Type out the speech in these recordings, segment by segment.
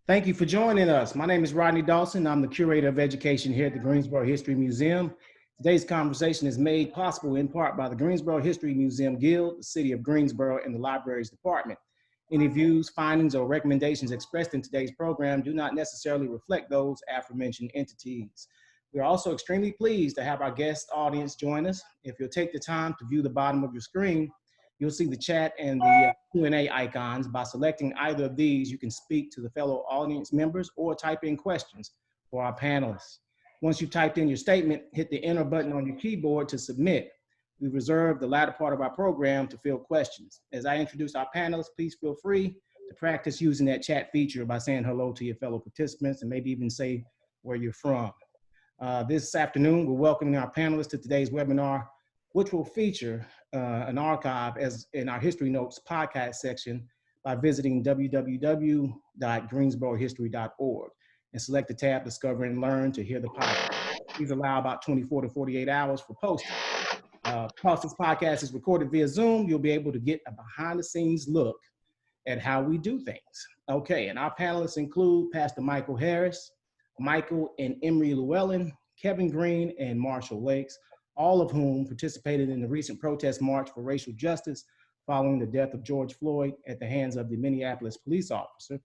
Thank you for joining us. My name is Rodney Dawson. I'm the curator of education here at the Greensboro History Museum. Today's conversation is made possible in part by the Greensboro History Museum Guild, the City of Greensboro, and the Libraries Department. Any views, findings, or recommendations expressed in today's program do not necessarily reflect those aforementioned entities. We are also extremely pleased to have our guest audience join us. If you'll take the time to view the bottom of your screen, you'll see the chat and the Q&A icons. By selecting either of these, you can speak to the fellow audience members or type in questions for our panelists. Once you've typed in your statement, hit the enter button on your keyboard to submit. We reserve the latter part of our program to field questions. As I introduce our panelists, please feel free to practice using that chat feature by saying hello to your fellow participants and maybe even say where you're from. This afternoon, we're welcoming our panelists to today's webinar, which will feature an archive as in our History Notes podcast section by visiting www.greensborohistory.org and select the tab Discover and Learn to hear the podcast. Please allow about 24 to 48 hours for posting. Because this podcast is recorded via Zoom, you'll be able to get a behind the scenes look at how we do things. Okay, and our panelists include Pastor Michael Harris, Michael and Emery Llewellyn, Kevin Green, and Marshall Lakes, all of whom participated in the recent protest march for racial justice following the death of George Floyd at the hands of the Minneapolis police officer.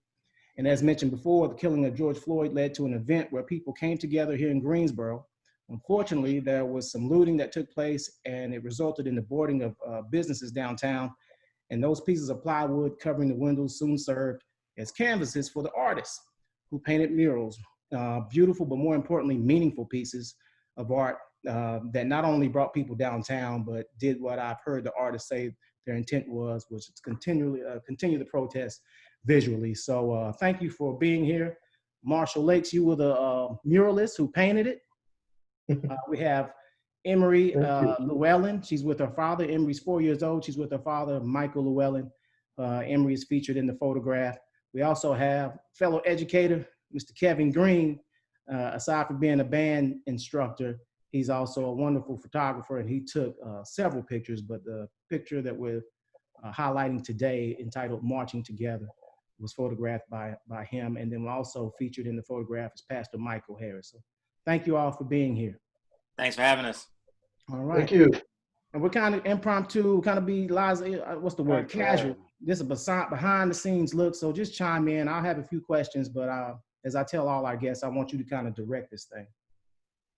And as mentioned before, the killing of George Floyd led to an event where people came together here in Greensboro. Unfortunately, there was some looting that took place, and it resulted in the boarding of businesses downtown. And those pieces of plywood covering the windows soon served as canvases for the artists who painted murals, beautiful, but more importantly, meaningful pieces of art that not only brought people downtown, but did what I've heard the artists say their intent was to continue the protest visually. So thank you for being here. Marshall Lakes, you were the muralist who painted it. We have Emery Llewellyn. She's with her father. Emery's 4 years old. She's with her father, Michael Llewellyn. Emery is featured in the photograph. We also have fellow educator, Mr. Kevin Green. Aside from being a band instructor, he's also a wonderful photographer, and he took several pictures, but the picture that we're highlighting today, entitled Marching Together, was photographed by him. And then also featured in the photograph is Pastor Michael Harris. So thank you all for being here. Thanks for having us. All right. Thank you. And we're kind of impromptu, kind of be what's the word? Casual. This is a behind the scenes look. So just chime in. I'll have a few questions, but as I tell all our guests, I want you to kind of direct this thing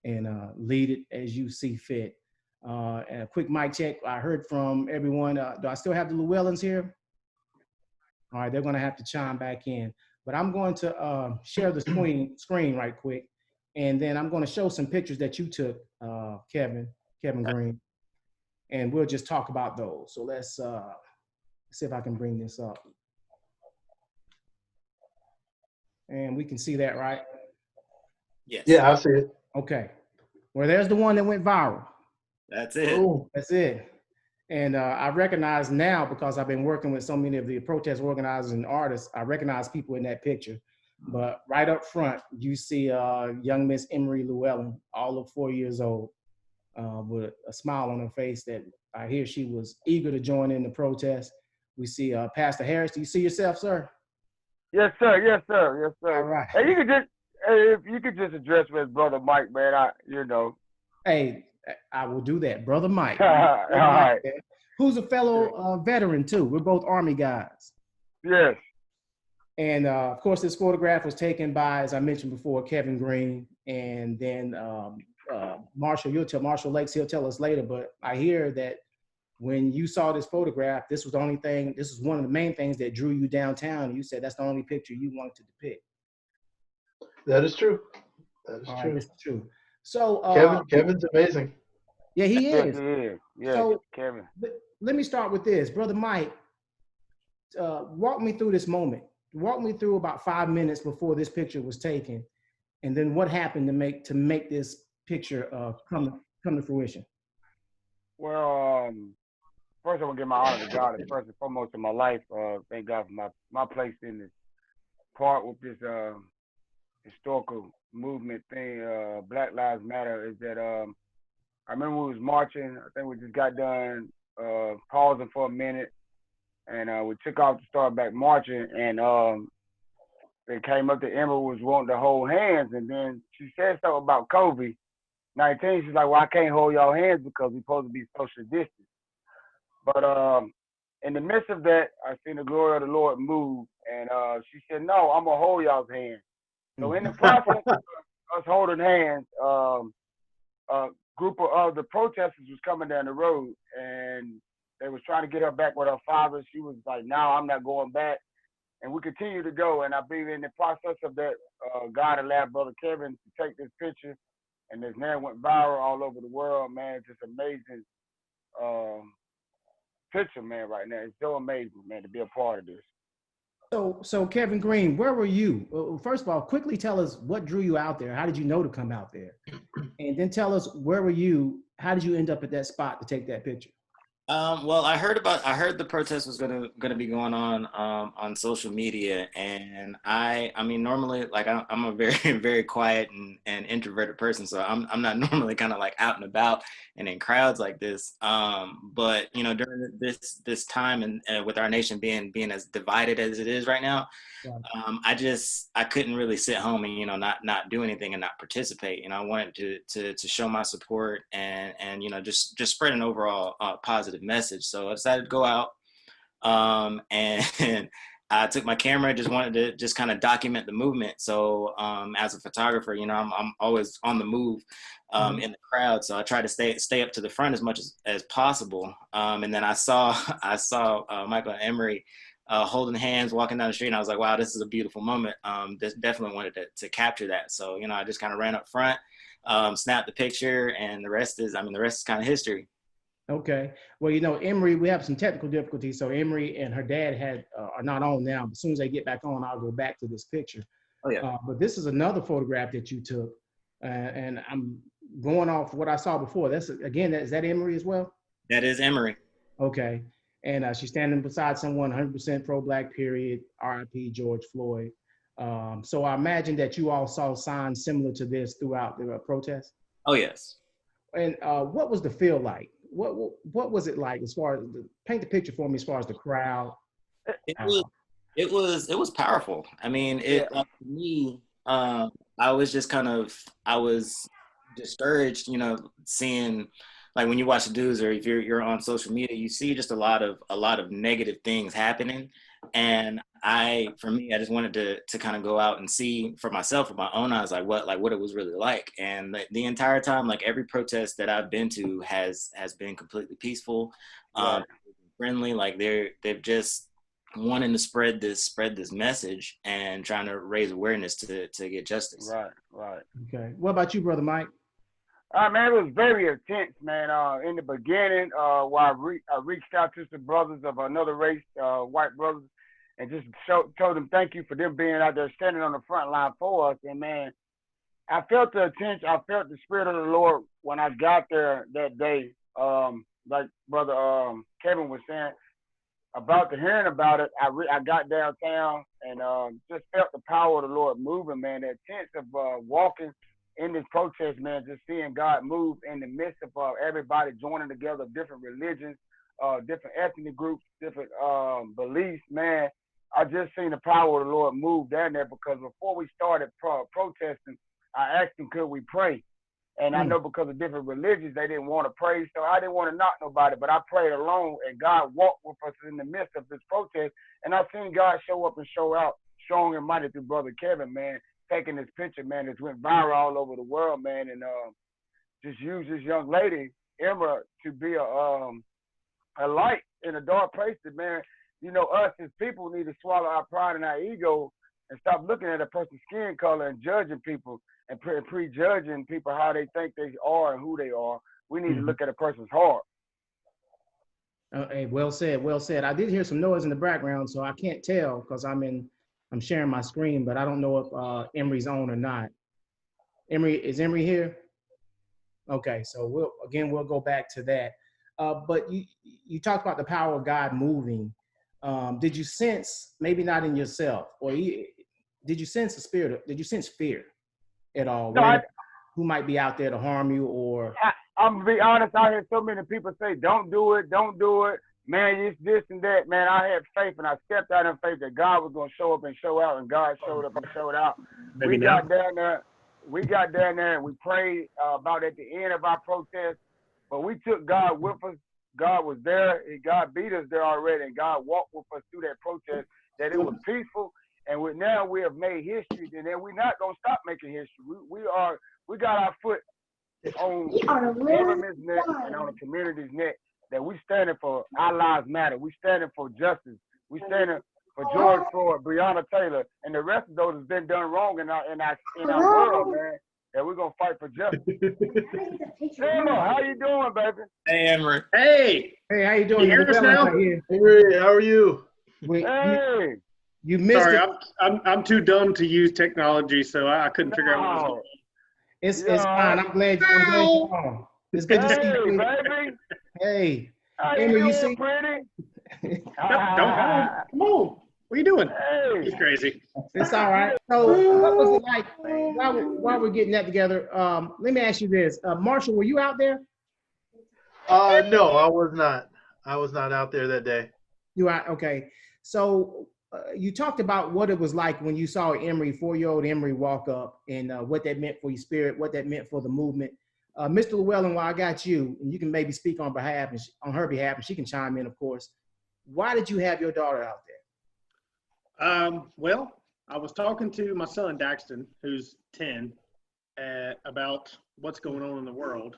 and lead it as you see fit. And a quick mic check. I heard from everyone. Do I still have the Llewellyns here? All right, they're going to have to chime back in. But I'm going to share the screen right quick. And then I'm going to show some pictures that you took, Kevin Green. And we'll just talk about those. So let's see if I can bring this up. And we can see that, right? Yes. Yeah, I see it. Okay. Well, there's the one that went viral. That's it. Ooh. That's it. And I recognize now, because I've been working with so many of the protest organizers and artists, I recognize people in that picture. But right up front, you see young Miss Emery Llewellyn, all of 4 years old, with a smile on her face that I hear she was eager to join in the protest. We see Pastor Harris. Do you see yourself, sir? Yes, sir. Yes, sir. Yes, sir. All right. Hey, if you could just address me as Brother Mike, man. Hey, I will do that, Brother Mike. All right. Who's a fellow veteran too. We're both Army guys. Yes. And of course, this photograph was taken by, as I mentioned before, Kevin Green, and then Marshall Lakes, he'll tell us later, but I hear that when you saw this photograph, this was one of the main things that drew you downtown. You said that's the only picture you wanted to depict. That is true. That is All true. right, that's true. So Kevin's amazing. Yeah, he is. Yes, he is. Yes, So Kevin. let me start with this, Brother Mike. Walk me through this moment. Walk me through about 5 minutes before this picture was taken, and then what happened to make this picture come to fruition. Well, first I want to give my honor to God, and first and foremost in my life. Thank God for my place in this part with this historical movement thing. Black Lives Matter is that I remember we was marching. I think we just got done pausing for a minute, and we took off to start back marching. And It came up that Emma was wanting to hold hands, and then she said something about COVID-19. She's like, "Well, I can't hold y'all hands because we're supposed to be social distance." But in the midst of that, I seen the glory of the Lord move, and she said, "No, I'm gonna hold y'all's hands." So in the process of us holding hands, a group of the protesters was coming down the road, and they was trying to get her back with her father. She was like, "No, I'm not going back." And we continue to go. And I believe in the process of that, God allowed Brother Kevin to take this picture, and this now went viral all over the world, man. It's just amazing picture, man, right now. It's so amazing, man, to be a part of this. So Kevin Green, where were you? Well, first of all, quickly tell us what drew you out there. How did you know to come out there? And then tell us, where were you? How did you end up at that spot to take that picture? Well, I heard the protest was gonna be going on social media, and I mean, normally, like, I'm a very very quiet and introverted person, so I'm not normally kind of like out and about and in crowds like this. But you know, during this time and with our nation being as divided as it is right now, I couldn't really sit home and, you know, not do anything and not participate. You know, I wanted to show my support and you know, just spread an overall positive message. So I decided to go out, and I took my camera. Just wanted to just kind of document the movement. So as a photographer, you know, I'm always on the move in the crowd. So I try to stay up to the front as much as possible. And then I saw Michael and Emery holding hands, walking down the street, and I was like, wow, this is a beautiful moment. Definitely wanted to capture that. So, you know, I just kind of ran up front, snapped the picture, and the rest is kind of history. Okay. Well, you know, Emery, we have some technical difficulties. So Emery and her dad are not on now. As soon as they get back on, I'll go back to this picture. Oh, yeah. But this is another photograph that you took. And I'm going off what I saw before. Is that Emery as well? That is Emery. Okay. And she's standing beside someone 100% pro-Black, period, RIP George Floyd. So I imagine that you all saw signs similar to this throughout the protest. Oh, yes. And what was the feel like? What was it like as far as paint the picture for me as far as the crowd? It was powerful. I mean, for me, I was discouraged, you know, seeing, like, when you watch the news or if you're on social media, you see just a lot of negative things happening. And I just wanted to kind of go out and see for myself with my own eyes, what it was really like. And the entire time, like, every protest that I've been to has been completely peaceful, friendly. Like, they've just wanting to spread this message and trying to raise awareness to get justice. Right. Okay. What about you, Brother Mike? Man, it was very intense, man. In the beginning, while I reached out to some brothers of another race, white brothers, and just told them thank you for them being out there standing on the front line for us. And man, I felt the attention. I felt the spirit of the Lord when I got there that day. Like Brother Kevin was saying about hearing about it, I got downtown and just felt the power of the Lord moving, man. That sense of walking in this protest, man, just seeing God move in the midst of everybody joining together, different religions, different ethnic groups, different beliefs, man. I just seen the power of the Lord move down there, because before we started protesting, I asked them, could we pray? And I know because of different religions, they didn't want to pray, so I didn't want to knock nobody, but I prayed alone, and God walked with us in the midst of this protest, and I seen God show up and show out strong and mighty through Brother Kevin, man, taking this picture, man, that's went viral all over the world, man, and just use this young lady, Emma, to be a light in a dark place. That, man, you know, us as people need to swallow our pride and our ego and stop looking at a person's skin color and judging people and prejudging people how they think they are and who they are. We need to look at a person's heart. Hey, well said, well said. I did hear some noise in the background, so I can't tell because I'm sharing my screen, but I don't know if Emery's on or not. Is Emery here? Okay, so we'll go back to that. But you talked about the power of God moving. Did you sense, maybe not in yourself, or did you sense the spirit? Did you sense fear at all? No, who might be out there to harm you? Or I'm gonna be honest. I hear so many people say, "Don't do it, don't do it." man, it's this and that. Man, I had faith, and I stepped out in faith that God was gonna show up and show out, and God showed up and showed out. Maybe We now. got down there. We got down there and we prayed about at the end of our protest, but we took God with us. God was there, and God beat us there already, and God walked with us through that protest. That it was peaceful, and now we have made history, and then we're not gonna stop making history. We got our foot on the government's neck and on the community's neck. That we standing for our lives matter. We standing for justice. We standing for George Floyd, Breonna Taylor, and the rest of those that's been done wrong in our world, man. That we're gonna fight for justice. Taylor, how you doing, baby? Hey, Emery. Hey, Hey, how you doing? You hear us now? Right here. Hey, Ray, how are you? Hey, You missed sorry, it. I'm too dumb to use technology, so I couldn't figure out what was going on. It's Yeah. fine. I'm glad you're on. It's good to see hey, you. baby. Hey, How you Emery, you doing, see- pretty? Nope, don't come on. What are you doing? Hey. He's crazy. it's all right. So, what was it like while we're getting that together? Let me ask you this, Marshall, were you out there? No, I was not. I was not out there that day. You are okay. So, you talked about what it was like when you saw Emery, 4-year-old Emery, walk up, and what that meant for your spirit, what that meant for the movement. Mr. Llewellyn, while I got you, and you can maybe speak on her behalf, and she can chime in, of course. Why did you have your daughter out there? Well, I was talking to my son, Daxton, who's 10, about what's going on in the world.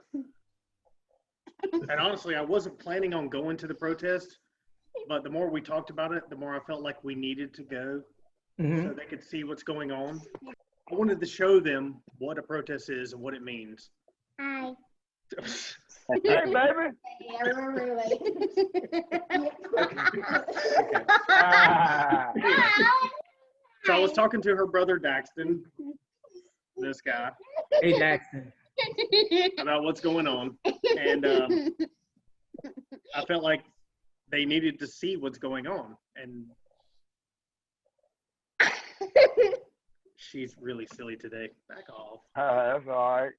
And honestly, I wasn't planning on going to the protest, but the more we talked about it, the more I felt like we needed to go so they could see what's going on. I wanted to show them what a protest is and what it means. Hi. Hey, baby. Ah. So I was talking to her brother, Daxton, this guy, Hey, Jackson. about what's going on. And I felt like they needed to see what's going on. And she's really silly today. Back off. That's all right.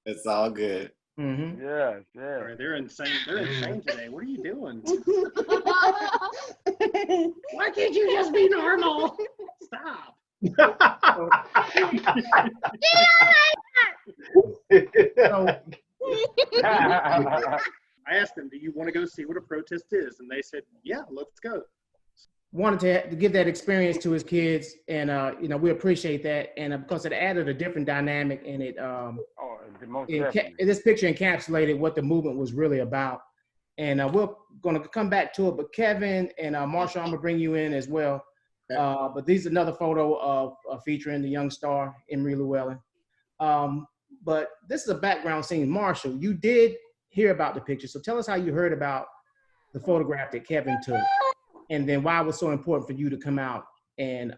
It's all good. Mm-hmm. Yes, All yes. right, they're insane. They're insane today. What are you doing? Why can't you just be normal? Stop. So, I asked them, do you want to go see what a protest is? And they said, yeah, let's go. wanted to give that experience to his kids, and we appreciate that, and because it added a different dynamic, and it Oh, most definitely. this picture encapsulated what the movement was really about. And we're going to come back to it, but Kevin and Marshall, I'm gonna bring you in as well. But this is another photo of featuring the young star Emery Llewellyn. But this is a background scene. Marshall, you did hear about the picture, so tell us how you heard about the photograph that Kevin took, and then why it was so important for you to come out and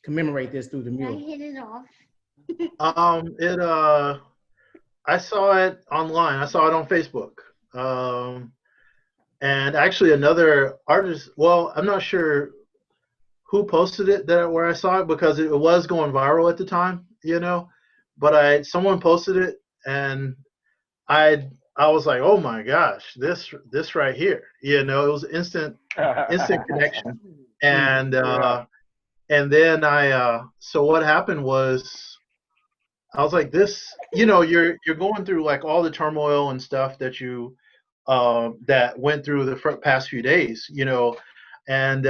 commemorate this through the I mural. hit it off. I saw it online. I saw it on Facebook. And actually another artist, well, I'm not sure who posted it where I saw it, because it was going viral at the time, but someone posted it, and I was like, oh my gosh, this right here, it was instant connection. And then so what happened was, I was like, this, you're going through like all the turmoil and stuff that that went through the past few days, and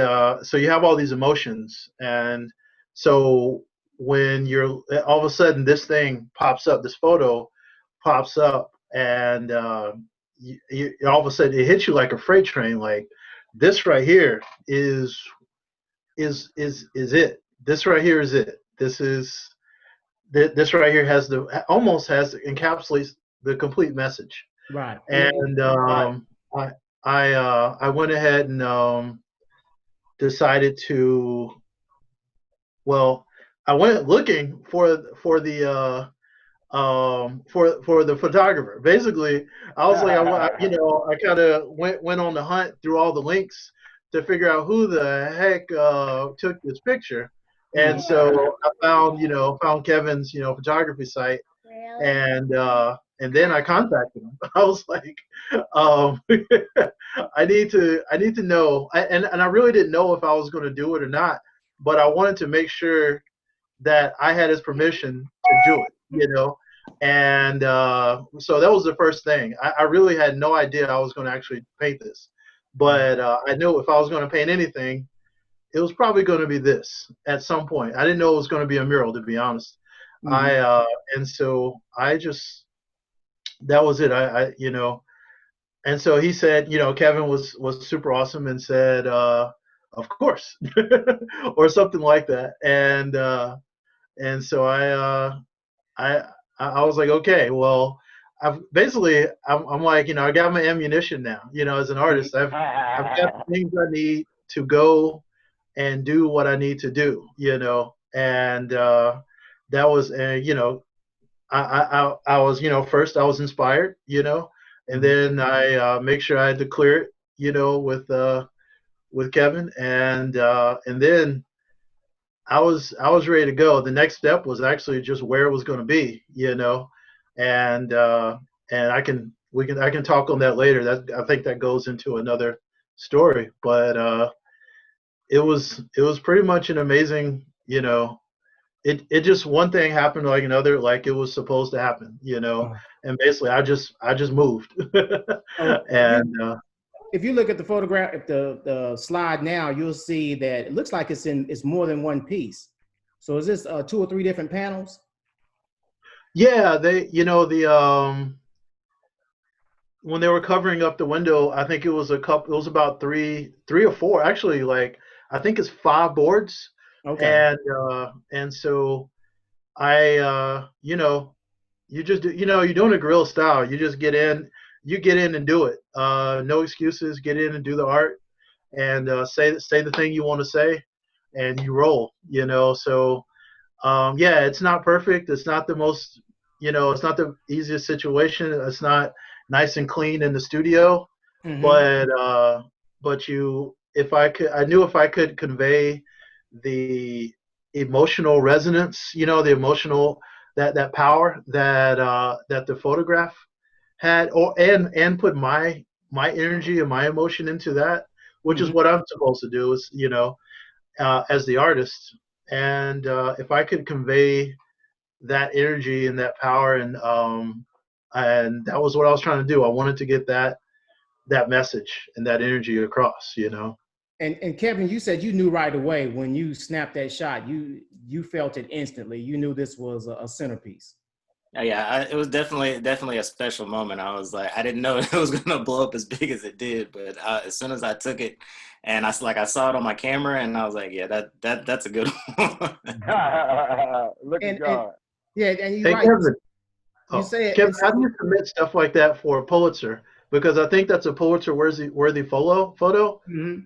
so you have all these emotions. And so when you're all of a sudden this thing pops up, this photo pops up, and you all of a sudden it hits you like a freight train, like this right here is it. This right here is it. This right here encapsulates the complete message. Right. And I went ahead and decided to, well, I went looking for the photographer. Basically, I was like, I kind of went on the hunt through all the links to figure out who the heck took this picture. And so I found Kevin's photography site, Really? and And then I contacted him. I was like, um, I need to know. And I really didn't know if I was going to do it or not, but I wanted to make sure that I had his permission to do it, And so that was the first thing. I really had no idea I was going to actually paint this, but I knew if I was going to paint anything, it was probably going to be this at some point. I didn't know it was going to be a mural, to be honest. And so I just, that was it. And so he said, Kevin was super awesome and said, of course, or something like that. And so I was like, okay, well, I'm like, I got my ammunition now, as an artist. I've got the things I need to go and do what I need to do, and that was, I was, first I was inspired, and then I make sure I had to clear it, with Kevin, and then I was ready to go. The next step was actually just where it was going to be, and I can talk on that later. That I think that goes into another story, but it was pretty much an amazing, it just one thing happened like another, like it was supposed to happen, and basically I just moved. And if you look at the photograph, at the slide now, you'll see that it looks like it's more than one piece. So is this 2 or 3 different panels? Yeah, they, when they were covering up the window, I think it was about three or four, actually, like, I think it's 5 boards. Okay. And so I, you just do, you're doing a guerrilla style. You just get in and do it. No excuses. Get in and do the art, and say the thing you want to say, and you roll. So yeah, it's not perfect. It's not the most, it's not the easiest situation. It's not nice and clean in the studio, but I knew if I could convey the emotional resonance, the emotional, that power that the photograph had, and put my energy and my emotion into that, which is what I'm supposed to do, is, as the artist. And if I could convey that energy and that power, and that was what I was trying to do. I wanted to get that message and that energy across, And Kevin, you said you knew right away when you snapped that shot. You felt it instantly. You knew this was a centerpiece. Yeah, it was definitely a special moment. I was like, I didn't know it was gonna blow up as big as it did, but as soon as I took it, and I saw it on my camera, and I was like, yeah, that's a good one. Look at God. Yeah, and you're hey, right. Kevin, You say it. Kevin, how do you submit stuff like that for a Pulitzer? Because I think that's a Pulitzer-worthy photo.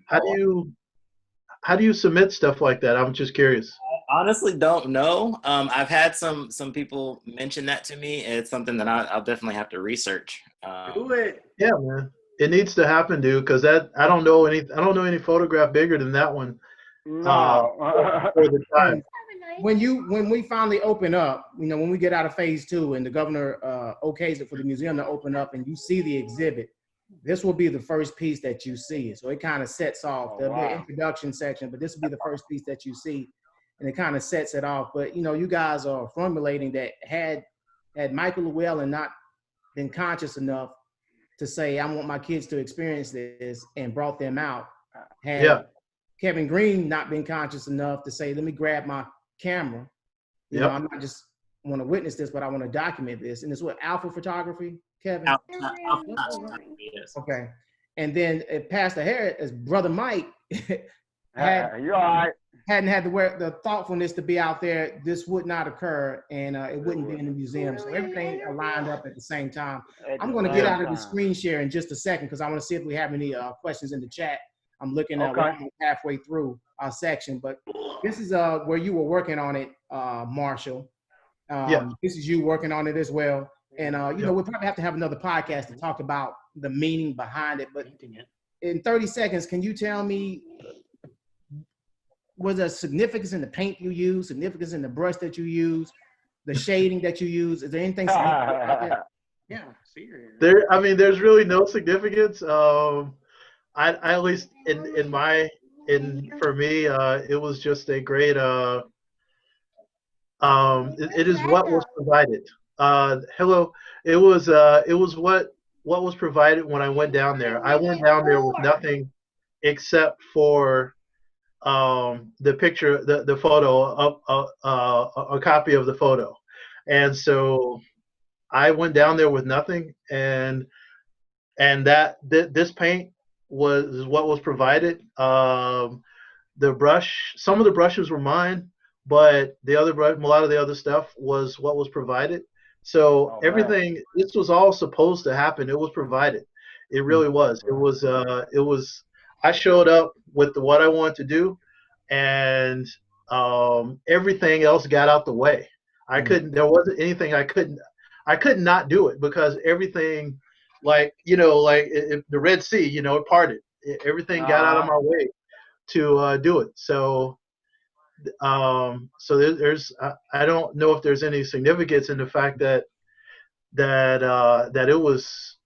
How do you submit stuff like that? I'm just curious. I honestly don't know. I've had some people mention that to me. It's something that I'll definitely have to research. Do it. Yeah, man, it needs to happen, dude. Because I don't know any photograph bigger than that one. No. For the time. When we finally open up, when we get out of phase 2 and the governor okays it for the museum to open up and you see the exhibit, this will be the first piece that you see. So it kind of sets off. There'll be an introduction section, but this will be the first piece that you see, and it kind of sets it off. But you guys are formulating that had Michael Llewellyn not been conscious enough to say, I want my kids to experience this, and brought them out, had Kevin Green not been conscious enough to say, let me grab my camera. I'm not just want to witness this, but I want to document this. And it's what, Alpha Photography, Kevin? Alpha Photography, yes. Okay. And then Pastor Harris, as Brother Mike, You all right? hadn't had the thoughtfulness to be out there, this would not occur, and it wouldn't be in the museum. So everything lined up at the same time. I'm going to get out of the screen share in just a second because I want to see if we have any questions in the chat. I'm looking at halfway through our section, but this is where you were working on it, Marshall. This is you working on it as well. And we'll probably have to have another podcast to talk about the meaning behind it. But in 30 seconds, can you tell me, was there significance in the paint you use, significance in the brush that you use, the shading that you use? Is there anything significant about that? Yeah, see here. I mean, there's really no significance. I at least for me, it was just a great. It is what was provided. Hello, it was what was provided when I went down there. I went down there with nothing except for the picture, the photo of a copy of the photo, and so I went down there with nothing, and this paint was what was provided. The brush, some of the brushes were mine, but a lot of the other stuff was what was provided. So Oh, man. everything, this was all supposed to happen. It was provided. It really was. It was. I showed up with what I wanted to do, and everything else got out the way. I couldn't. There wasn't anything I couldn't. I could not do it because everything, like the Red Sea, it parted. Everything got out of my way to do it. So I don't know if there's any significance in the fact that it was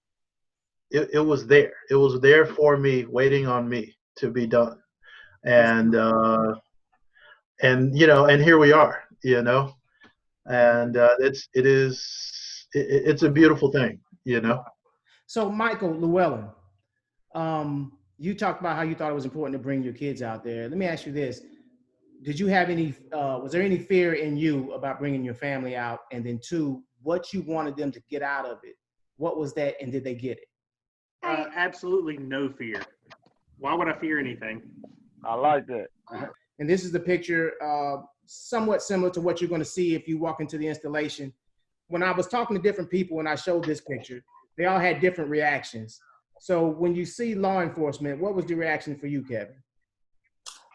there. It was there for me, waiting on me to be done, and and here we are, and it's a beautiful thing, So, Michael Llewellyn, you talked about how you thought it was important to bring your kids out there. Let me ask you this. Did you have any, was there any fear in you about bringing your family out? And then two, what you wanted them to get out of it? What was that, and did they get it? Absolutely no fear. Why would I fear anything? I like that. And this is the picture, somewhat similar to what you're going to see if you walk into the installation. When I was talking to different people and I showed this picture, they all had different reactions. So when you see law enforcement, what was the reaction for you, Kevin?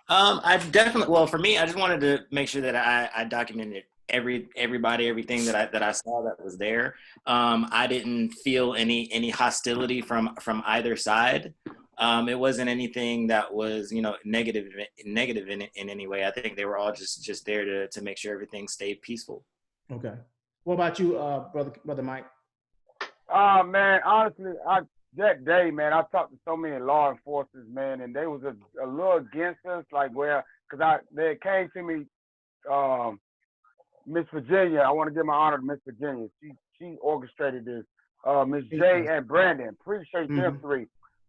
Well, for me, I just wanted to make sure that I documented everybody, everything that I saw that was there. I didn't feel any hostility from either side. It wasn't anything that was, negative in any way. I think they were all just there to make sure everything stayed peaceful. Okay. What about you, brother Mike? Man, honestly, that day, man, I talked to so many law enforcement, man, and they was a little against us, because they came to me, Miss Virginia. I want to give my honor to Miss Virginia. She orchestrated this. Miss J and Brandon, appreciate them three,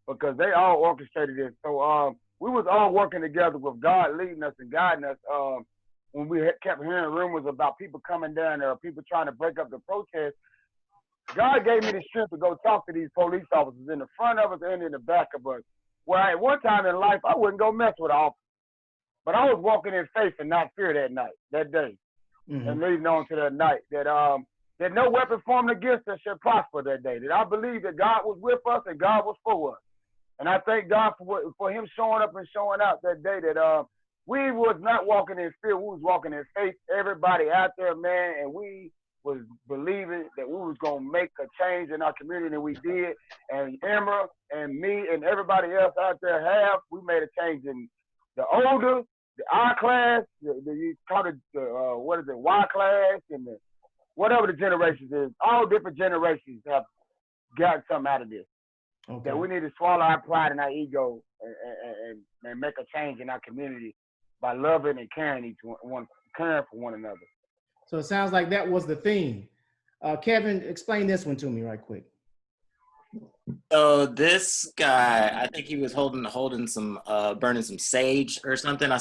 because they all orchestrated this. So we was all working together with God leading us and guiding us. When we kept hearing rumors about people coming down there, or people trying to break up the protest, God gave me the strength to go talk to these police officers in the front of us and in the back of us. Where at one time in life, I wouldn't go mess with an officer. But I was walking in faith and not fear that day. And leading on to that night, that no weapon formed against us should prosper that day. That I believe that God was with us and God was for us. And I thank God for him showing up and showing out that day, that we was not walking in fear, we was walking in faith. Everybody out there, man, and we was believing that we was gonna make a change in our community, and we did. And Emma and me and everybody else out there we made a change in the older, our class, you call it what is it, Y class, and whatever the generations is. All different generations have got something out of this. Okay. That we need to swallow our pride and our ego and make a change in our community by loving and caring caring for one another. So it sounds like that was the theme. Kevin, explain this one to me right quick. So this guy, I think he was holding some, burning some sage or something. I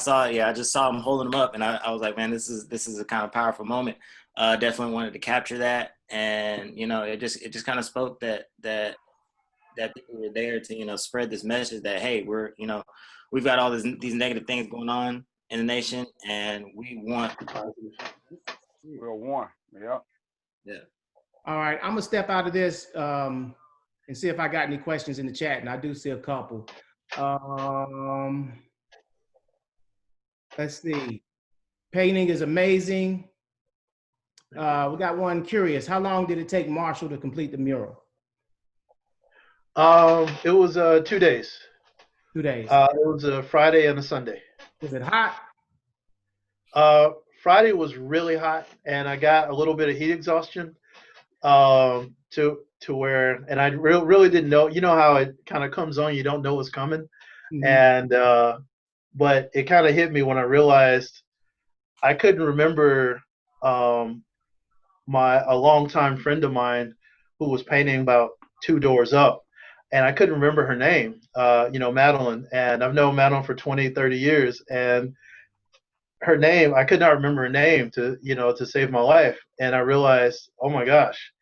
just saw him holding them up, and I was like, man, this is a kind of powerful moment. Definitely wanted to capture that, and it just kind of spoke that people were there to spread this message that, hey, we've got all these negative things going on in the nation, and we want. We're one. Yeah. Yeah. All right, I'm gonna step out of this and see if I got any questions in the chat, and I do see a couple. Let's see. Painting is amazing. We got one curious. How long did it take Marshall to complete the mural? It was 2 days. 2 days. It was a Friday and a Sunday. Was it hot? Friday was really hot, and I got a little bit of heat exhaustion. to where, and I really didn't know. You know how it kind of comes on, you don't know what's coming, Mhm. and but it kind of hit me when I realized I couldn't remember a longtime friend of mine who was painting about 2 doors up, and I couldn't remember her name. Madeline, and I've known Madeline for 20, 30 years, and her name, I could not remember her name to save my life. And I realized, oh my gosh.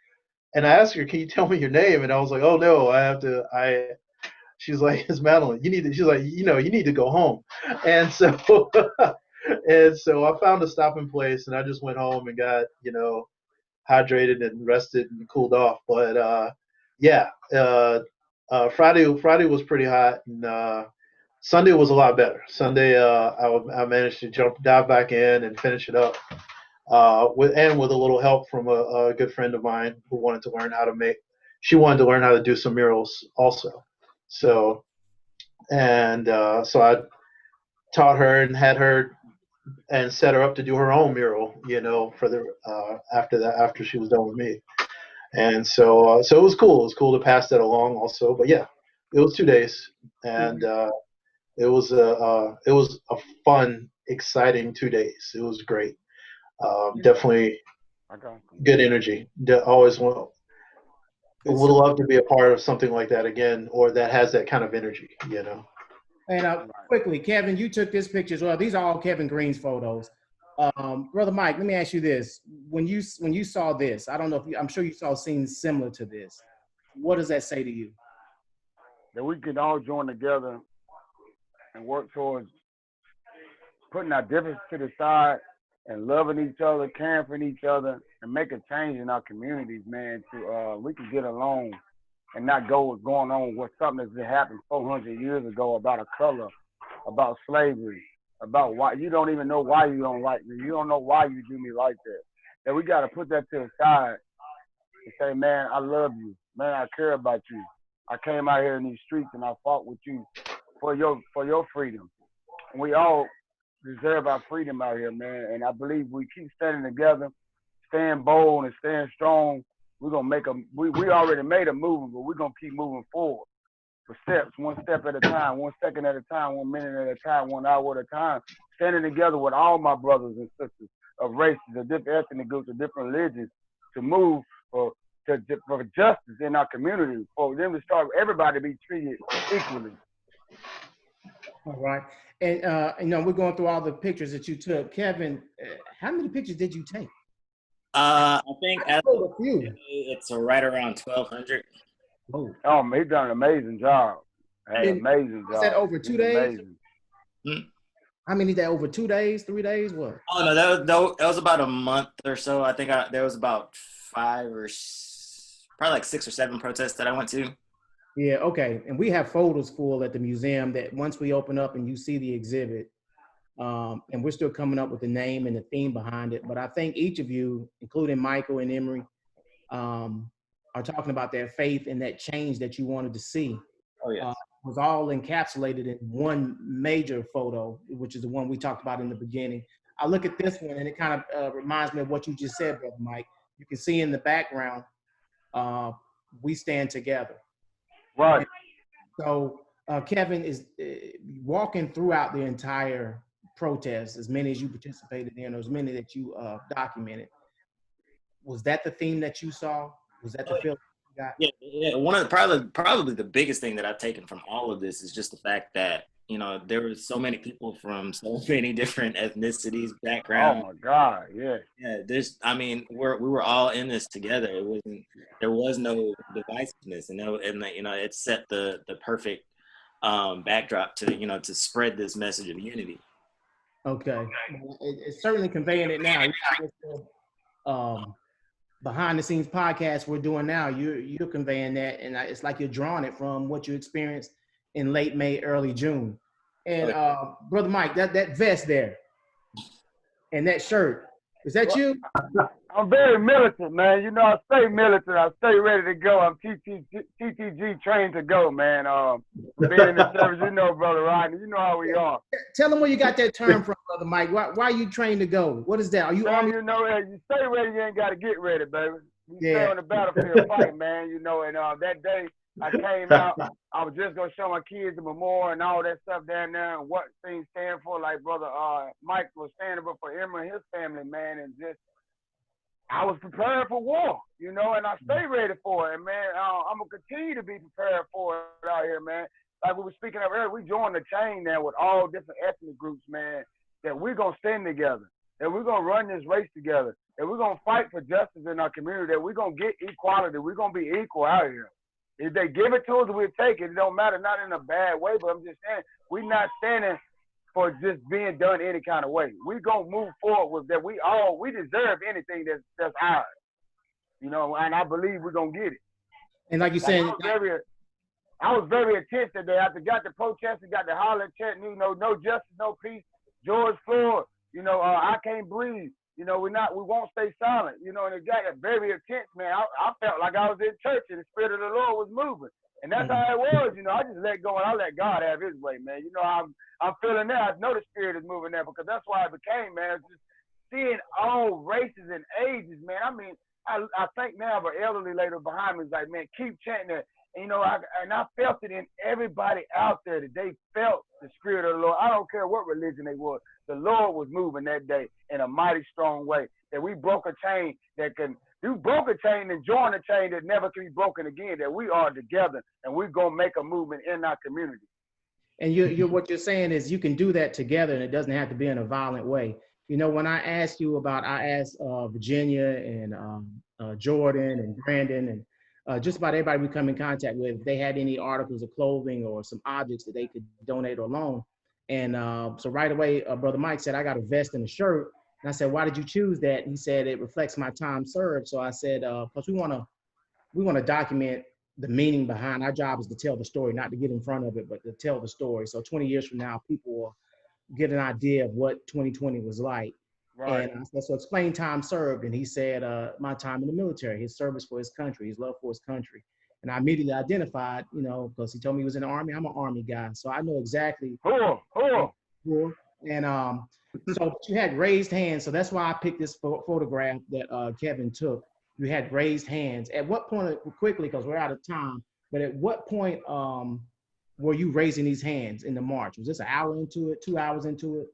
And I asked her, can you tell me your name? And I was like, oh no, she's like, it's Madeline. She's like, you need to go home. And so, and so I found a stopping place and I just went home and got, hydrated and rested and cooled off. But yeah, Friday was pretty hot, and Sunday was a lot better. Sunday, I managed to dive back in and finish it up with a little help from a good friend of mine who wanted to learn how to make. She wanted to learn how to do some murals also. So so I taught her and had her and set her up to do her own mural, for the after she was done with me. And so it was cool. It was cool to pass that along also. But yeah, it was 2 days, and it was a fun, exciting 2 days. It was great. Definitely good energy. Always would love to be a part of something like that again, or that has that kind of energy. And quickly, Kevin, you took this picture as well. These are all Kevin Green's photos. Brother Mike, let me ask you this: when you saw this, I don't know if I'm sure you saw scenes similar to this. What does that say to you? That we can all join together and work towards putting our differences to the side and loving each other, caring for each other, and make a change in our communities, man. We can get along and not go what's going on with something that happened 400 years ago about a color, about slavery, about why you don't even know why you don't like me. You don't know why you do me like that. That we got to put that to the side and say, man, I love you. Man, I care about you. I came out here in these streets and I fought with you for your freedom. And we all deserve our freedom out here, man. And I believe we keep standing together, staying bold and staying strong. We're gonna make we already made a move, but we're gonna keep moving forward for steps, one step at a time, 1 second at a time, 1 minute at a time, 1 hour at a time, standing together with all my brothers and sisters of races, of different ethnic groups, of different religions, to move for justice in our community, for them to start everybody to be treated equally. All right. And we're going through all the pictures that you took. Kevin, how many pictures did you take? I think it's right around 1,200. Oh, he's done an amazing job. Hey, amazing job. Was that over 2 days? Amazing. How many that over 2 days, 3 days? What? Oh no, that was about a month or so. I think there was about probably like 6 or 7 protests that I went to. Yeah, okay. And we have photos full at the museum that once we open up and you see the exhibit, and we're still coming up with the name and the theme behind it. But I think each of you, including Michael and Emery, are talking about their faith and that change that you wanted to see. Oh, yes. Was all encapsulated in one major photo, which is the one we talked about in the beginning. I look at this one and it kind of reminds me of what you just said, Brother Mike. You can see in the background, we stand together. Right. So Kevin is walking throughout the entire protest, as many as you participated in, or as many that you documented. Was that the theme that you saw? Was that the feeling you got? Yeah. One of the probably the biggest thing that I've taken from all of this is just the fact that there were so many people from so many different ethnicities, backgrounds. Oh my God, yeah. Yeah, we were all in this together. There was no divisiveness, and it set the perfect backdrop to spread this message of unity. Okay, it's certainly conveying it now. Behind the scenes podcast we're doing now, you're conveying that, and it's like you're drawing it from what you experienced in late May, early June. And Brother Mike, that vest there and that shirt, is that you? I'm very militant, man. I stay militant. I stay ready to go. I'm TTG trained to go, man. Being in the service, Brother Rodney, you know how we are. Tell them where you got that term from, Brother Mike. Why are you trained to go? What is that? Are you Army? You stay ready, you ain't got to get ready, baby. We Yeah. stay on the battlefield fighting, man. You know, and that day I came out, I was just gonna show my kids the memorial and all that stuff down there and what things stand for. Like brother Mike was standing up for Emma and his family, man, and just I was prepared for war, you know, and I stay ready for it, man. I'm gonna continue to be prepared for it out here, man. Like we were speaking of earlier, we joined the chain now with all different ethnic groups, man. That we're gonna stand together, that we're gonna run this race together, that we're gonna fight for justice in our community, that we're gonna get equality, we're gonna be equal out here. If they give it to us, we'll take it. It don't matter, not in a bad way, but I'm just saying we're not standing for just being done any kind of way. We gonna move forward with that. We deserve anything that's ours, you know, and I believe we're gonna get it. And like you said, I was very intense today. After got the protest and got the holler chant, you know, no justice, no peace. George Floyd, you know, I can't breathe. You know, we won't stay silent. You know, and it got very intense, man. I felt like I was in church and the Spirit of the Lord was moving. And that's how it was, you know. I just let go and I let God have his way, man. You know, I'm feeling that. I know the Spirit is moving there because that's why I became, man. Just seeing all races and ages, man. I mean, I think now of an elderly lady behind me is like, man, keep chanting that. And, you know, I felt it in everybody out there that they felt the Spirit of the Lord. I don't care what religion they were. The Lord was moving that day in a mighty strong way. That we broke a chain that can, you broke a chain and join a chain that never can be broken again. That we are together and we're going to make a movement in our community. and you're what you're saying is you can do that together and it doesn't have to be in a violent way. You know, when I asked Virginia and Jordan and Brandon and just about everybody we come in contact with, if they had any articles of clothing or some objects that they could donate or loan. And so right away, Brother Mike said, I got a vest and a shirt. And I said, why did you choose that? And he said, it reflects my time served. So I said, because we want to document the meaning behind our job is to tell the story, not to get in front of it, but to tell the story. So 20 years from now, people will get an idea of what 2020 was like. Right. And I said, so explain time served. And he said, my time in the military, his service for his country, his love for his country. And I immediately identified, you know, because he told me he was in the Army. I'm an Army guy. So I know exactly. And so you had raised hands. So that's why I picked this photograph that Kevin took. You had raised hands. At what point, quickly, because we're out of time, but at what point were you raising these hands in the march? Was this an hour into it, 2 hours into it?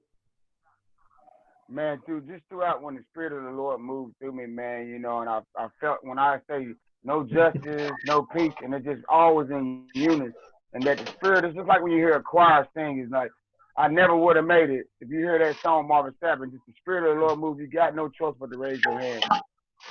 Man, dude, just throughout when the Spirit of the Lord moved through me, man, you know, and I felt when I say no justice, no peace, and it just always in unison. And that the Spirit is just like when you hear a choir sing, it's like, I never would have made it. If you hear that song, Marvin Sapp, just the Spirit of the Lord move, you got no choice but to raise your hand.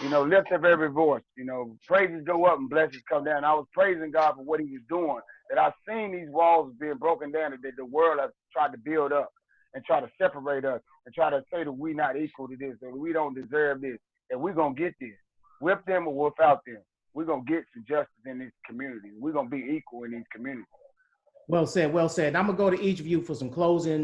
You know, lift up every voice. You know, praises go up and blessings come down. I was praising God for what he was doing, that I've seen these walls being broken down, that the world has tried to build up and try to separate us and try to say that we're not equal to this, that we don't deserve this, that we're going to get this. With them or without them, we're going to get some justice in these communities. We're going to be equal in these communities. Well said, well said. I'm going to go to each of you for some closing,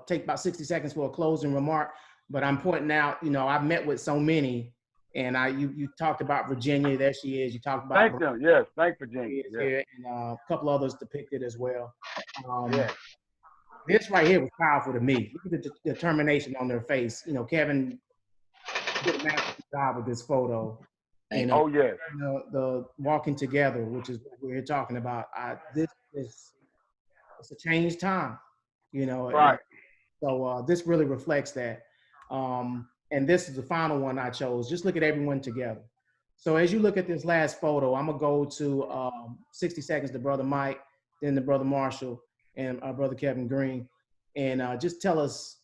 take about 60 seconds for a closing remark. But I'm pointing out, you know, I've met with so many, and you talked about Virginia, there she is. You talked about— Thank them, yes, thank Virginia. Yes. And a couple others depicted as well. Yes. This right here was powerful to me. Look at the determination on their face. You know, Kevin did a masterful job with this photo. And, oh, yes. You know, the walking together, which is what we're talking about. It's a changed time, you know. Right. So this really reflects that. And this is the final one I chose. Just look at everyone together. So as you look at this last photo, I'm gonna go to 60 seconds to Brother Mike, then to Brother Marshall, and Brother Kevin Green, and just tell us,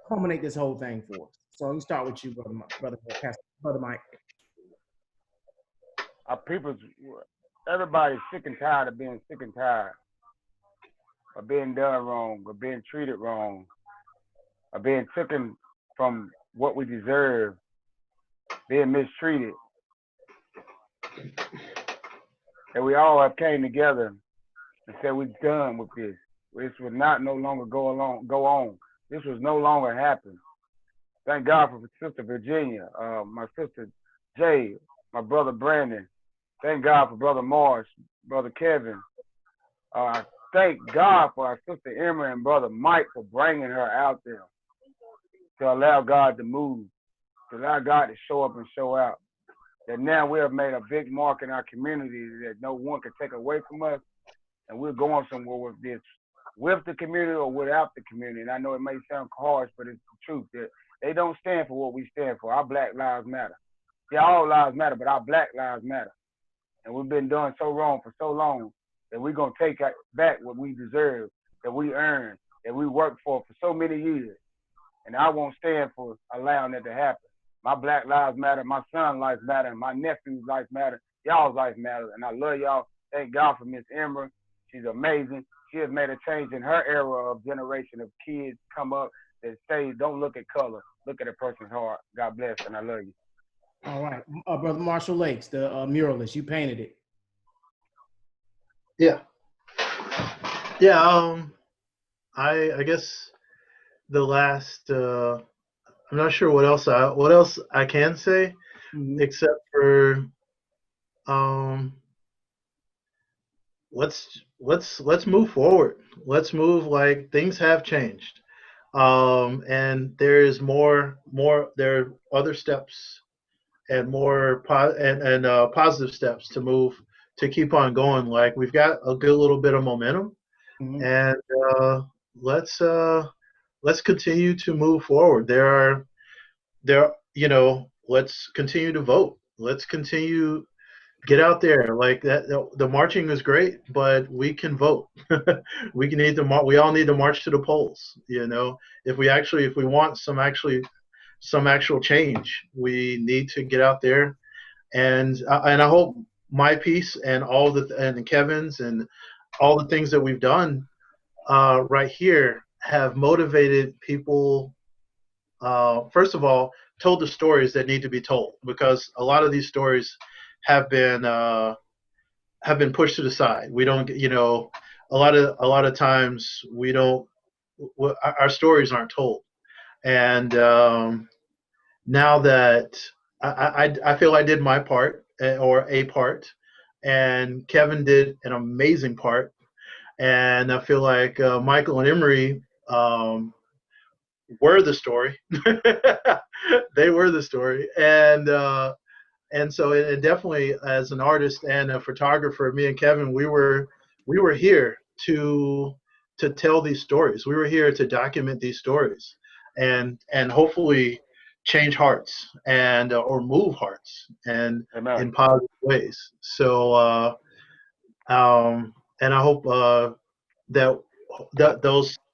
culminate this whole thing for us. So you start with you, Brother Mike. Our people's, everybody's sick and tired of being sick and tired, of being done wrong, of being treated wrong, of being taken from what we deserve, being mistreated. And we all have came together and said we're done with this. This will not no longer go on. This was no longer happen. Thank God for Sister Virginia, my sister Jay, my brother Brandon. Thank God for Brother Morris, Brother Kevin. Thank God for our sister Emma and Brother Mike for bringing her out there to allow God to move, to allow God to show up and show out. that now we have made a big mark in our community that no one can take away from us, and we're going somewhere with this, with the community or without the community. And I know it may sound harsh, but it's the truth that they don't stand for what we stand for. Our Black lives matter. Yeah, all lives matter, but our Black lives matter. And we've been doing so wrong for so long that we're going to take back what we deserve, that we earned, that we worked for so many years. And I won't stand for allowing that to happen. My Black lives matter, my son's life matter, and my nephew's life matter, y'all's life matter. And I love y'all. Thank God for Miss Emma. She's amazing. She has made a change in her era of generation of kids come up that say, don't look at color, look at a person's heart. God bless, and I love you. All right. Brother Marshall Lakes, the muralist, you painted it. Yeah. Yeah. I guess the last, I'm not sure what else I can say, except for, let's move forward. Let's move, like, things have changed. And there is more, there are other steps and more positive steps to move, to keep on going. Like, we've got a good little bit of momentum, and let's continue to move forward. Let's continue to vote. Let's continue, get out there. Like that, the marching is great, but we can vote. We all need to march to the polls. If we want some actual change, we need to get out there. And I hope my piece and and Kevin's and all the things that we've done right here have motivated people. First of all, told the stories that need to be told, because a lot of these stories have been pushed to the side. We don't, a lot of times we don't, our stories aren't told. And now that I feel I did my part, or a part, and Kevin did an amazing part, and I feel like Michael and Emery were the story. They were the story, and so it definitely, as an artist and a photographer, me and Kevin, we were here to tell these stories. We were here to document these stories, and hopefully change hearts and or move hearts and in positive ways. So and I hope that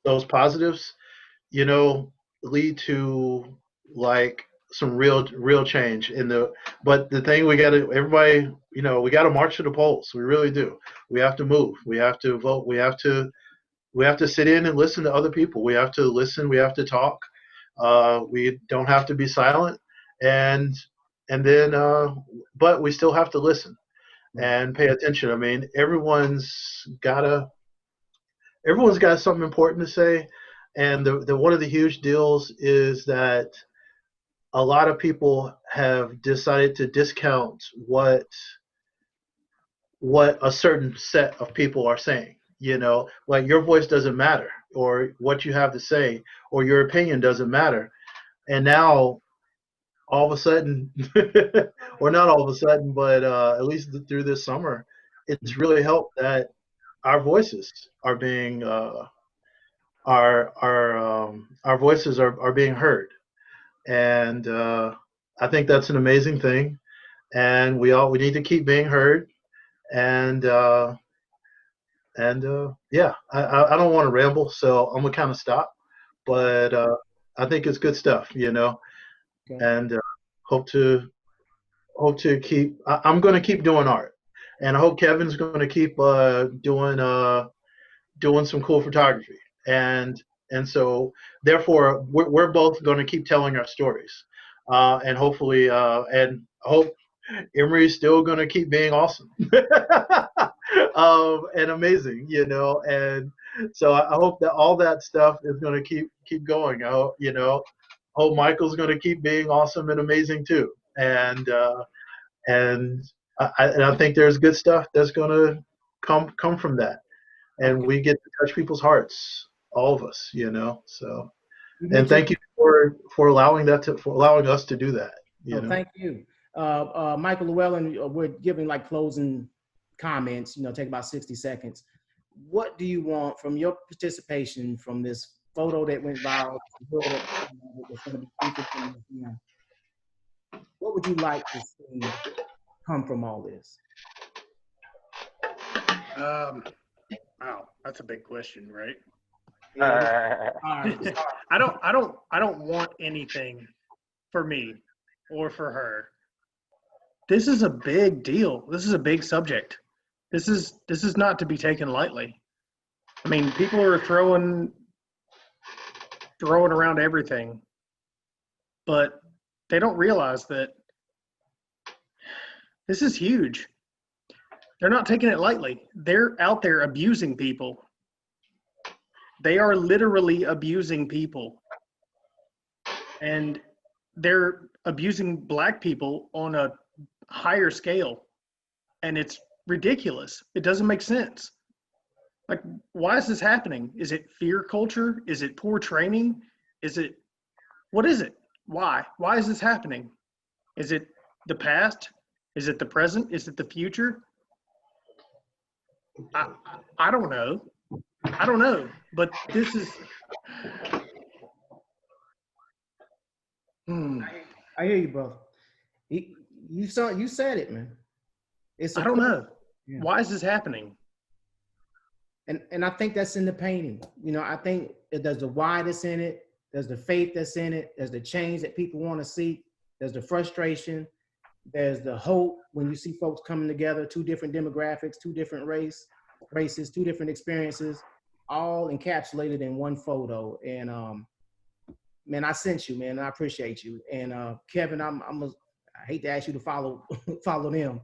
those positives, lead to, like, some real change but the thing, everybody, we got to march to the polls. We really do. We have to move. We have to vote. We have to sit in and listen to other people. We have to listen. We have to talk. We don't have to be silent, and then but we still have to listen and pay attention. I mean, everyone's got something important to say, and the one of the huge deals is that a lot of people have decided to discount what a certain set of people are saying. Like, your voice doesn't matter, or what you have to say, or your opinion doesn't matter. And now, all of a sudden, or not all of a sudden, but at least through this summer, it's really helped that our voices are being our voices are being heard. And I think that's an amazing thing, and we need to keep being heard. And yeah, I don't want to ramble, so I'm gonna kind of stop. But I think it's good stuff, Okay. And hope to keep. I'm gonna keep doing art, and I hope Kevin's gonna keep doing some cool photography. And so, therefore, we're both going to keep telling our stories, and hopefully, and I hope Emery's still going to keep being awesome and amazing, And so I hope that all that stuff is going to keep going. I hope Michael's going to keep being awesome and amazing too. And I think there's good stuff that's going to come from that, and we get to touch people's hearts. All of us, So, and thank you for allowing us to do that. Thank you. Michael Llewellyn, we're giving like closing comments, take about 60 seconds. What do you want from your participation from this photo that went viral? That's going to be featured in the museum? What would you like to see come from all this? Wow, that's a big question, right? All right. I don't want anything for me or for her. This is a big deal. This is a big subject. This is not to be taken lightly. I mean, people are throwing around everything, but they don't realize that this is huge. They're not taking it lightly. They're out there abusing people. They are literally abusing people. And they're abusing Black people on a higher scale. And it's ridiculous. It doesn't make sense. Like, why is this happening? Is it fear culture? Is it poor training? What is it? Why? Why is this happening? Is it the past? Is it the present? Is it the future? I don't know. I don't know. But this is. I hear you, brother. You said it, man. I don't know. Yeah. Why is this happening? And I think that's in the painting. I think there's the why that's in it. There's the faith that's in it. There's the change that people want to see. There's the frustration. There's the hope when you see folks coming together, two different demographics, two different races, two different experiences, all encapsulated in one photo. And man, I sent you, man, and I appreciate you. And Kevin, I hate to ask you to follow them,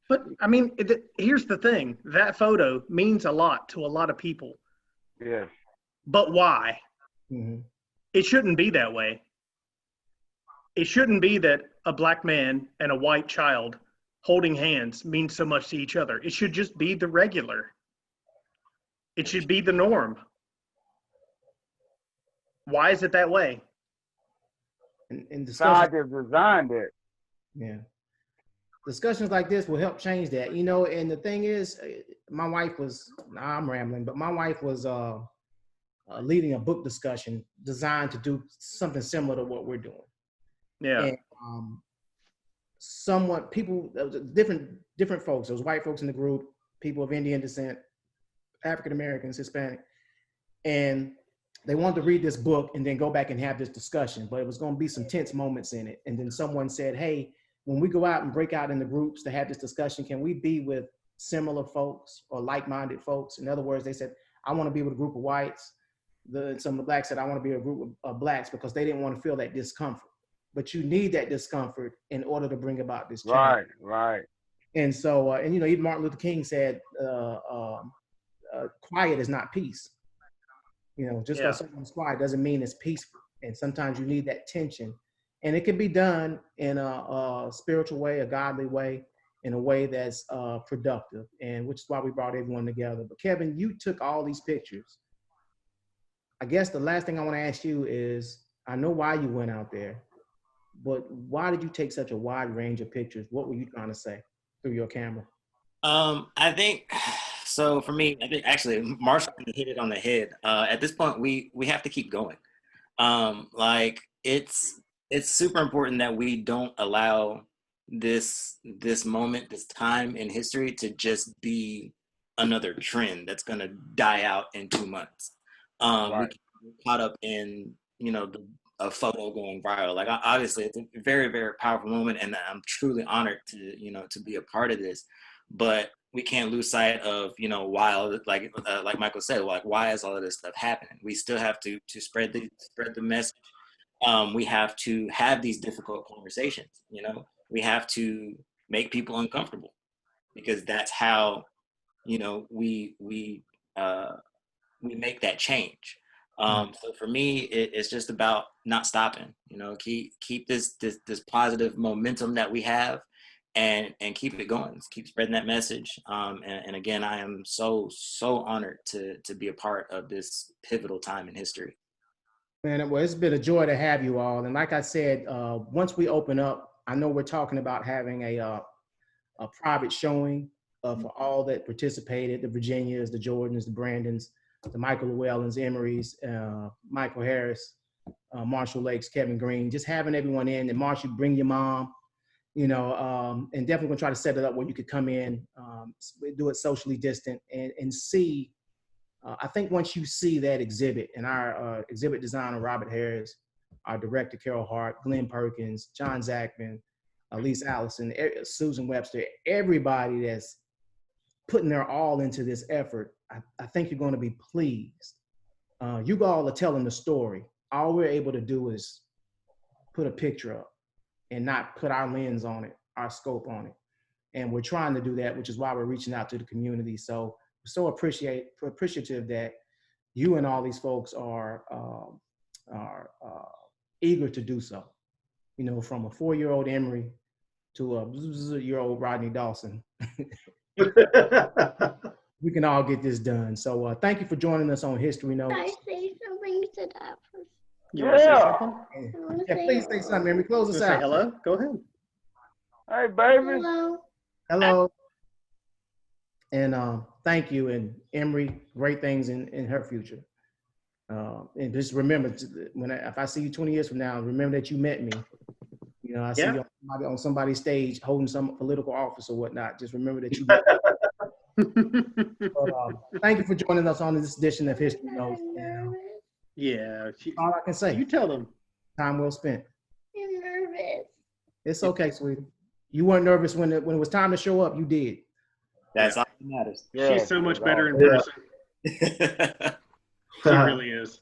but I mean, here's the thing: that photo means a lot to a lot of people. Yes. But why? Mm-hmm. It shouldn't be that way. It shouldn't be that a Black man and a white child holding hands means so much to each other. It should just be the regular. It should be the norm. Why is it that way? And Scientists designed it. Yeah. Discussions like this will help change that, and the thing is, my wife was, I'm rambling, but my wife was leading a book discussion designed to do something similar to what we're doing. Yeah. And different folks, there was white folks in the group, people of Indian descent, African Americans, Hispanic, and they wanted to read this book and then go back and have this discussion, but it was going to be some tense moments in it. And then someone said, hey, when we go out and break out in the groups to have this discussion, can we be with similar folks or like-minded folks? In other words, they said, I want to be with a group of whites. Some of the Blacks said, I want to be a group of Blacks, because they didn't want to feel that discomfort. But you need that discomfort in order to bring about this change. Right. And so, even Martin Luther King said, quiet is not peace. Just because someone's quiet doesn't mean it's peaceful. And sometimes you need that tension. And it can be done in a spiritual way, a godly way, in a way that's productive, and which is why we brought everyone together. But Kevin, you took all these pictures. I guess the last thing I want to ask you is, I know why you went out there, but why did you take such a wide range of pictures? What were you trying to say through your camera? I think, so for me, I think actually Marshall hit it on the head. At this point, we have to keep going. It's super important that we don't allow this moment, this time in history to just be another trend that's going to die out in 2 months. We get caught up in, a photo going viral. Like, obviously it's a very, very powerful moment, and I'm truly honored to be a part of this, but we can't lose sight of, why, like Michael said, like, why is all of this stuff happening? We still have to spread the message. We have to have these difficult conversations. We have to make people uncomfortable, because that's how, we make that change. So for me, it's just about not stopping. Keep this positive momentum that we have, and keep it going. Keep spreading that message. And again, I am so honored to be a part of this pivotal time in history. Man, well, it's been a joy to have you all. And like I said, once we open up I know we're talking about having a private showing for all that participated, the Virginias, the Jordans, the Brandons, the Michael Llewellyns, Emerys, Michael Harris, Marshall Lakes, Kevin Green, just having everyone in. And Marshall, bring your mom, and definitely gonna try to set it up where you could come in, do it socially distant and see. I think once you see that exhibit, and our exhibit designer, Robert Harris, our director, Carol Hart, Glenn Perkins, John Zachman, Elise Allison, Susan Webster, everybody that's putting their all into this effort, I think you're going to be pleased. You all are telling the story. All we're able to do is put a picture up and not put our lens on it, our scope on it. And we're trying to do that, which is why we're reaching out to the community. So we're so appreciative that you and all these folks are eager to do so. From a 4-year-old Emory to a year-old Rodney Dawson. We can all get this done. So thank you for joining us on History Notes. Can I say something to that? You want to say something? Yeah, please say something, Emory. Close us Say out. hello. Go ahead. Hey, baby. Hello. Hello. And thank you. And Emory, great things in her future. And just remember, if I see you 20 years from now, remember that you met me. I see you on somebody's stage holding some political office or whatnot. Just remember that you met me. But, thank you for joining us on this edition of History Notes. Yeah. All I can say, You tell them. time well spent. I'm nervous. It's okay, sweetie. You weren't nervous when it was time to show up. You did. That's all that matters. She's so much better in Yeah. person. She really is.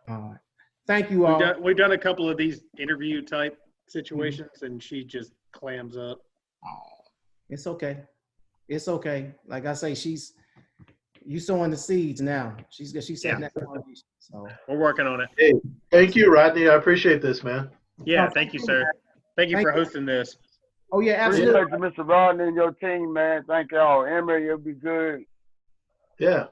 All right. Thank you all. We've done a couple of these interview type situations, and she just clams up. It's okay. It's okay. Like I say, you sowing the seeds now. She's setting that foundation. So We're working on it. Hey, thank you, Rodney. I appreciate this, man. Yeah, thank you, sir. Thank you for hosting this. oh yeah, absolutely. Appreciate you, Mr. Rodney, and your team, man. Thank y'all. Emory, you'll be good. Yeah.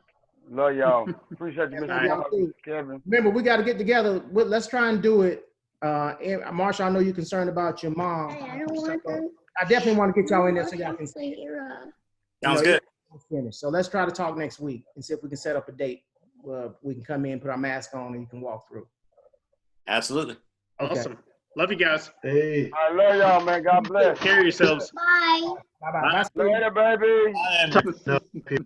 Love y'all. Appreciate you, Love Mr. y'all Rodney, too. Kevin. Remember, we got to get together. Let's try and do it. Marsha, I know you're concerned about your mom. I don't want them. I definitely want to get y'all in there so y'all can Sounds good. finish. So let's try to talk next week and see if we can set up a date where we can come in, put our mask on, and you can walk through. Absolutely. Okay. Awesome. Love you guys. Hey. I love y'all, man. God bless. Take care of yourselves. Bye. Bye-bye. Bye. Later, baby. No, people.